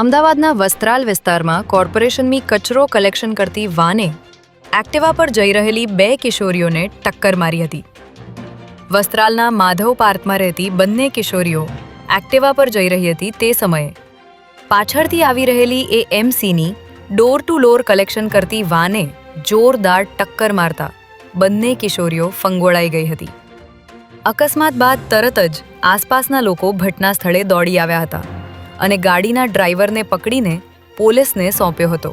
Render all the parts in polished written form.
અમદાવાદના વસ્ત્રાલ વિસ્તારમાં કોર્પોરેશનની કચરો કલેક્શન કરતી વાને એક્ટિવા પર જઈ રહેલી 2 કિશોરીઓને ટક્કર મારી હતી. વસ્ત્રાલના માધવ પાર્કમાં રહેતી બંને કિશોરીઓ એક્ટિવા પર જઈ રહી હતી તે સમયે પાછળથી આવી રહેલી એએમસીની ડોર ટુ ડોર કલેક્શન કરતી વાને જોરદાર ટક્કર મારતા બંને કિશોરીઓ ફંગોળાઈ ગઈ હતી. અકસ્માત બાદ તરત જ આસપાસના લોકો ઘટના સ્થળે દોડી આવ્યા હતા અને ગાડીના ડ્રાઈવરને પકડીને પોલીસને સોંપ્યો હતો.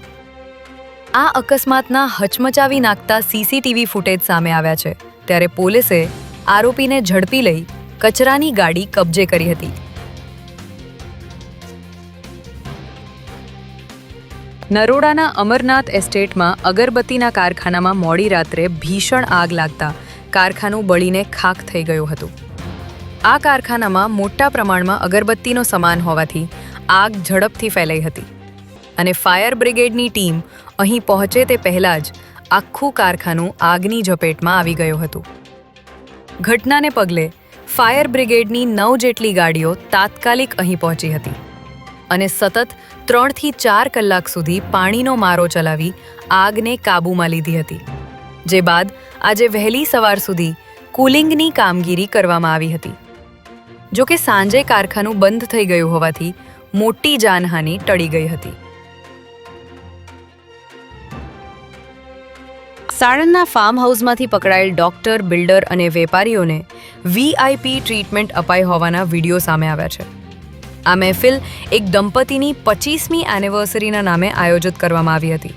આ અકસ્માતના હચમચાવી નાખતા સીસીટીવી ફૂટેજ સામે આવ્યા છે, ત્યારે પોલીસે આરોપીને ઝડપી લઈ કચરાની ગાડી કબજે કરી હતી. નરોડાના અમરનાથ એસ્ટેટમાં અગરબત્તીના કારખાનામાં મોડી રાત્રે ભીષણ આગ લાગતા કારખાનું બળીને ખાખ થઈ ગયું હતું. આ કારખાનામાં મોટા પ્રમાણમાં અગરબત્તીનો સામાન હોવાથી આગ ઝડપથી ફેલાઈ હતી અને ફાયર બ્રિગેડની ટીમ અહીં પહોંચે તે પહેલાં જ આખું કારખાનું આગની ઝપેટમાં આવી ગયું હતું. ઘટનાને પગલે ફાયર બ્રિગેડની 9 જેટલી ગાડીઓ તાત્કાલિક અહીં પહોંચી હતી અને સતત 3 થી 4 કલાક સુધી પાણીનો મારો ચલાવી આગને કાબૂમાં લીધી હતી. જે બાદ આજે વહેલી સવાર સુધી કુલિંગની કામગીરી કરવામાં આવી હતી. જો કે સાંજે કારખાનું બંધ થઈ ગયું હોવાથી મોટી જાનહાનિ ટળી ગઈ હતી. સાણંદના ફાર્મ હાઉસમાંથી પકડાયેલ ડોક્ટર, બિલ્ડર અને વેપારીઓને વીઆઈપી ટ્રીટમેન્ટ અપાઈ હોવાના વિડીયો સામે આવ્યા છે. આ મહેફિલ એક દંપતીની 25મી એનિવર્સરીના નામે આયોજિત કરવામાં આવી હતી,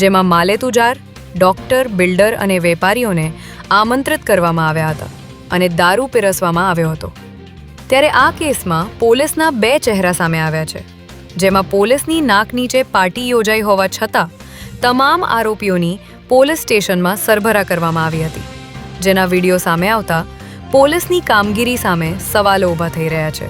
જેમાં માલેતુજાર, ડોક્ટર, બિલ્ડર અને વેપારીઓને આમંત્રિત કરવામાં આવ્યા હતા અને દારૂ પીરસવામાં આવ્યો હતો. ત્યારે આ કેસમાં પોલીસના 2 ચહેરા સામે આવ્યા છે, જેમાં પોલીસની નાક નીચે પાર્ટી યોજાઈ હોવા છતાં તમામ આરોપીઓની પોલીસ સ્ટેશનમાં સરભરા કરવામાં આવી હતી, જેના વિડીયો સામે આવતા પોલીસની કામગીરી સામે સવાલો ઊભા થઈ રહ્યા છે.